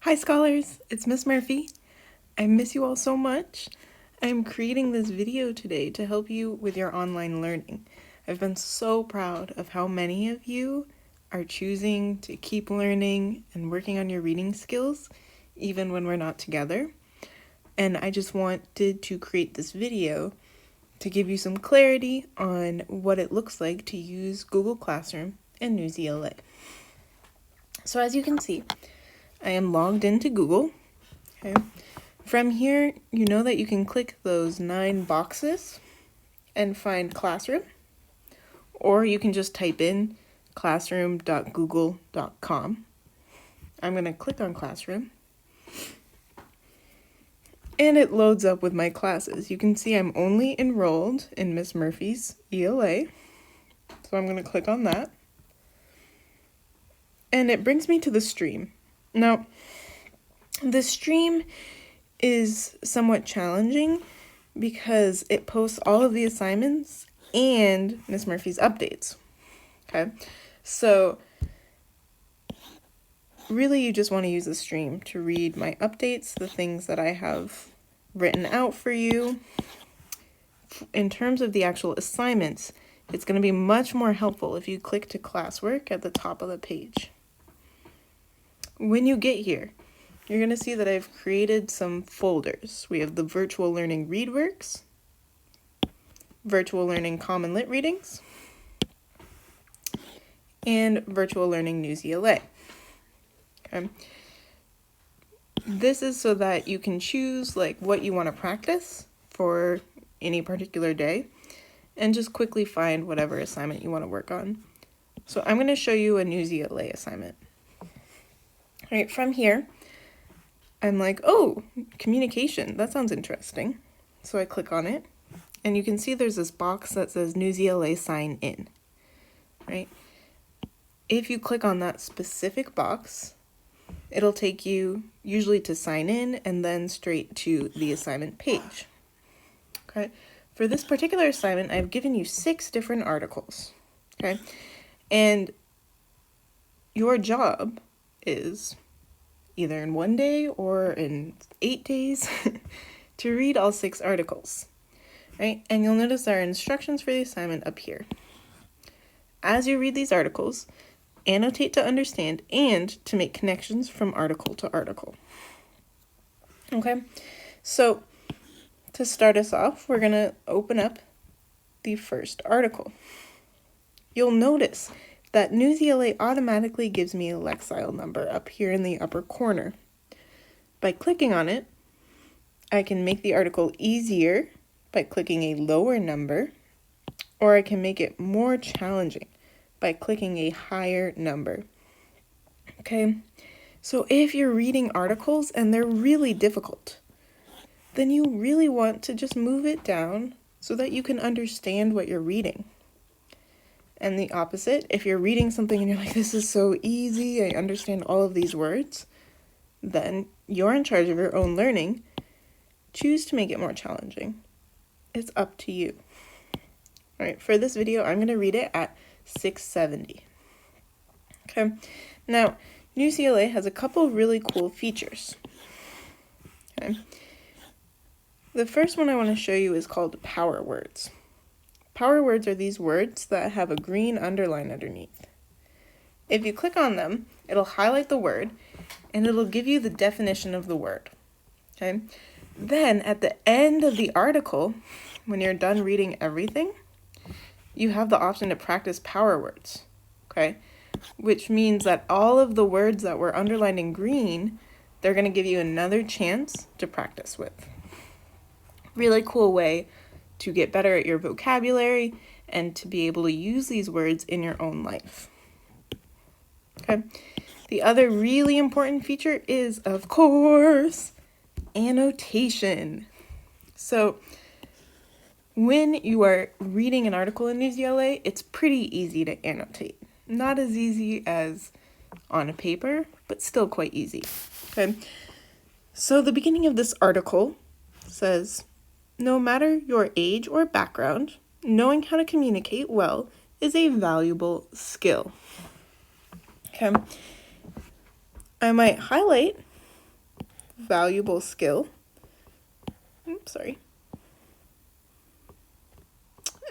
Hi scholars, it's Miss Murphy. I miss you all so much. I'm creating this video today to help you with your online learning. I've been so proud of how many of you are choosing to keep learning and working on your reading skills, even when we're not together. And I just wanted to create this video to give you some clarity on what it looks like to use Google Classroom and NewsELA. So as you can see, I am logged into Google. Okay. From here, you know that you can click those 9 boxes and find Classroom, or you can just type in classroom.google.com. I'm going to click on Classroom, and it loads up with my classes. You can see I'm only enrolled in Miss Murphy's ELA, so I'm going to click on that, and it brings me to the stream. Now, the stream is somewhat challenging because it posts all of the assignments and Miss Murphy's updates. Okay, so really you just want to use the stream to read my updates, the things that I have written out for you. In terms of the actual assignments, it's going to be much more helpful if you click to classwork at the top of the page. When you get here, you're going to see that I've created some folders. We have the Virtual Learning ReadWorks, Virtual Learning Common Lit Readings, and Virtual Learning NewsELA. Okay. This is so that you can choose what you want to practice for any particular day and just quickly find whatever assignment you want to work on. So I'm going to show you a NewsELA assignment. All right, from here, I'm like, oh, communication, that sounds interesting. So I click on it, and you can see there's this box that says NewsELA sign in, right? If you click on that specific box, it'll take you usually to sign in and then straight to the assignment page. Okay, for this particular assignment, I've given you 6 different articles, okay? And your job is either in 1 day or in 8 days to read all 6 articles, right? And you'll notice there are instructions for the assignment up here. As you read these articles, annotate to understand and to make connections from article to article. Okay, so to start us off, we're going to open up the first article. You'll notice that NewsELA automatically gives me a Lexile number up here in the upper corner. By clicking on it, I can make the article easier by clicking a lower number, or I can make it more challenging by clicking a higher number. Okay, so if you're reading articles and they're really difficult, then you really want to just move it down so that you can understand what you're reading. And the opposite, if you're reading something and you're like, this is so easy, I understand all of these words, then you're in charge of your own learning. Choose to make it more challenging. It's up to you. All right, for this video, I'm going to read it at 670. Okay, now NewsELA has a couple really cool features. Okay, the first one I want to show you is called power words. Power words are these words that have a green underline underneath. If you click on them, it'll highlight the word and it'll give you the definition of the word. Okay, then at the end of the article, when you're done reading everything, you have the option to practice power words, okay? Which means that all of the words that were underlined in green, they're going to give you another chance to practice with. Really cool way to get better at your vocabulary and to be able to use these words in your own life. Okay. The other really important feature is, of course, annotation. So when you are reading an article in NewsELA, it's pretty easy to annotate. Not as easy as on a paper, but still quite easy. Okay. So the beginning of this article says, no matter your age or background, knowing how to communicate well is a valuable skill. Okay. I might highlight valuable skill. Oops, sorry.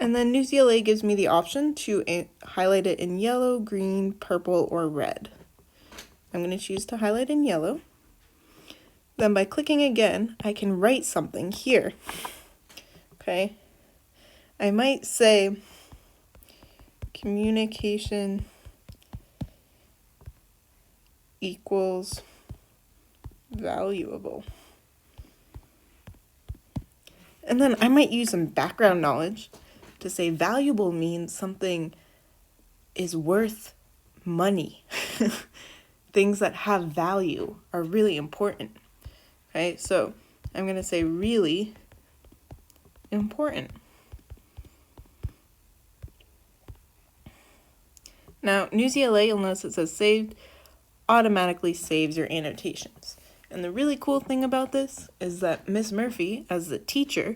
And then NewsELA gives me the option to highlight it in yellow, green, purple, or red. I'm going to choose to highlight in yellow. Then by clicking again, I can write something here. Okay. I might say communication equals valuable. And then I might use some background knowledge to say valuable means something is worth money. Things that have value are really important. Okay, so I'm going to say really important. Now, NewsELA, you'll notice it says saved, automatically saves your annotations. And the really cool thing about this is that Miss Murphy, as the teacher,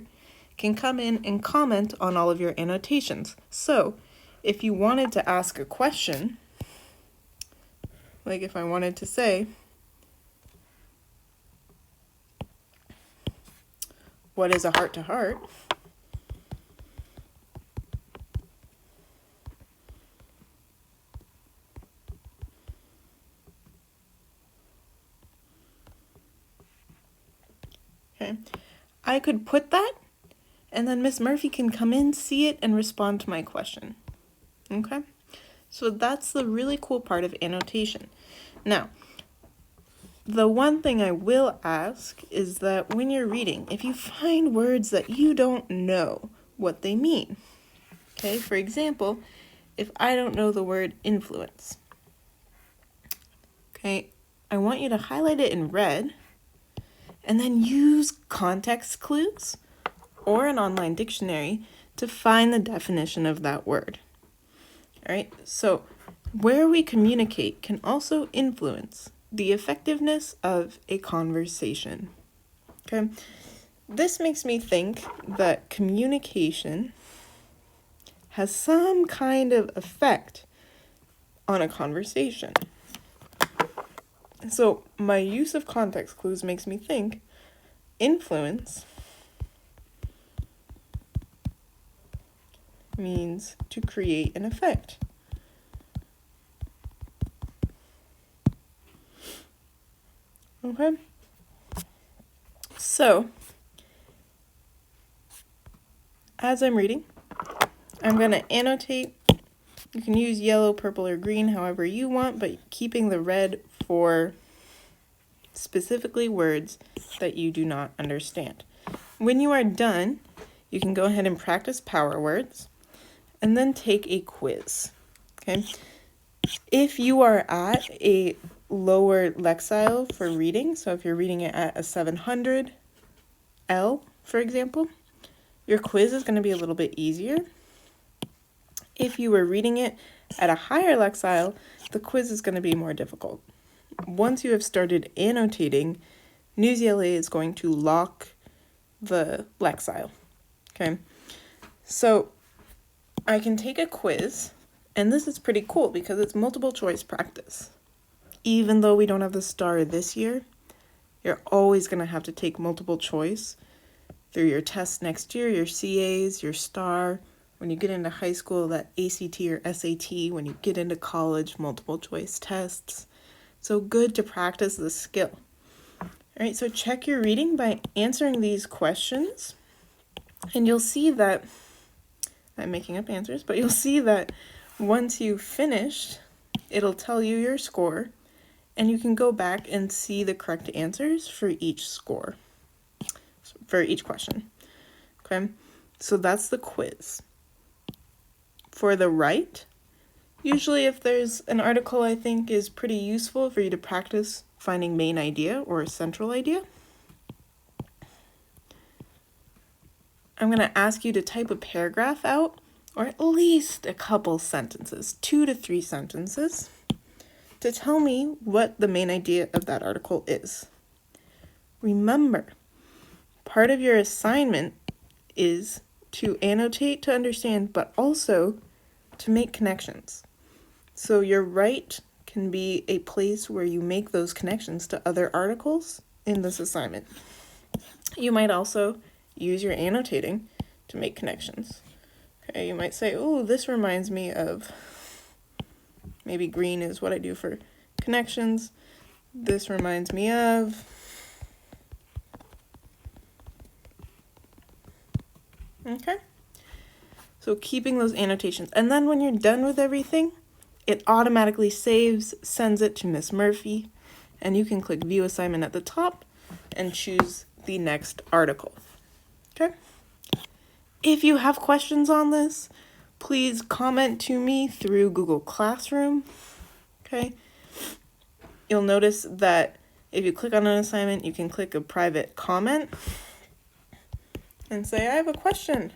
can come in and comment on all of your annotations. So, if you wanted to ask a question, like if I wanted to say, what is a heart-to-heart? Okay, I could put that, and then Miss Murphy can come in, see it, and respond to my question. Okay, so that's the really cool part of annotation. Now, the one thing I will ask is that when you're reading, if you find words that you don't know what they mean, okay, for example, if I don't know the word influence, okay, I want you to highlight it in red and then use context clues or an online dictionary to find the definition of that word. All right, so where we communicate can also influence the effectiveness of a conversation. Okay, this makes me think that communication has some kind of effect on a conversation. So my use of context clues makes me think influence means to create an effect. Okay, so as I'm reading, I'm going to annotate. You can use yellow, purple, or green however you want, but keeping the red for specifically words that you do not understand. When you are done, you can go ahead and practice power words and then take a quiz. Okay, if you are at a lower lexile for reading, so if you're reading it at a 700 L, for example, your quiz is going to be a little bit easier. If you were reading it at a higher lexile, the quiz is going to be more difficult. Once you have started annotating, NewsELA is going to lock the lexile. Okay, so I can take a quiz, and this is pretty cool because it's multiple choice practice. Even though we don't have the star this year, you're always going to have to take multiple choice through your tests next year, your CAs, your star. When you get into high school, that ACT or SAT. When you get into college, multiple choice tests. So good to practice the skill. All right, so check your reading by answering these questions. And you'll see that, I'm making up answers, but you'll see that once you've finished, it'll tell you your score. And you can go back and see the correct answers for each score, for each question. Okay, so that's the quiz. For the write, usually if there's an article I think is pretty useful for you to practice finding main idea or a central idea, I'm going to ask you to type a paragraph out, or at least a couple sentences, 2 to 3 sentences, to tell me what the main idea of that article is. Remember, part of your assignment is to annotate to understand, but also to make connections. So your write can be a place where you make those connections to other articles in this assignment. You might also use your annotating to make connections. Okay, you might say, oh, this reminds me of, maybe green is what I do for connections. This reminds me of, okay? So keeping those annotations. And then when you're done with everything, it automatically saves, sends it to Miss Murphy, and you can click View Assignment at the top and choose the next article. Okay? If you have questions on this, please comment to me through Google Classroom. Okay? You'll notice that if you click on an assignment, you can click a private comment and say, I have a question.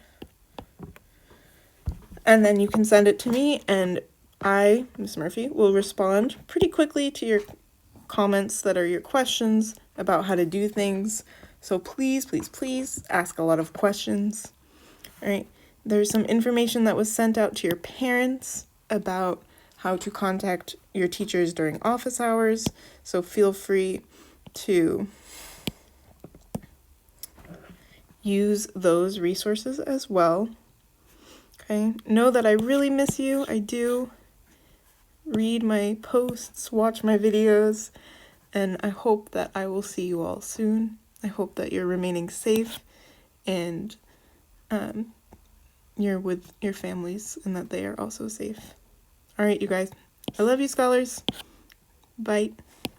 And then you can send it to me, and I, Ms. Murphy, will respond pretty quickly to your comments that are your questions about how to do things. So please, please, please ask a lot of questions. All right, there's some information that was sent out to your parents about how to contact your teachers during office hours. So feel free to use those resources as well. Okay, know that I really miss you. I do. Read my posts, watch my videos, and I hope that I will see you all soon. I hope that you're remaining safe and you're with your families and that they are also safe. All right, you guys. I love you, scholars. Bye.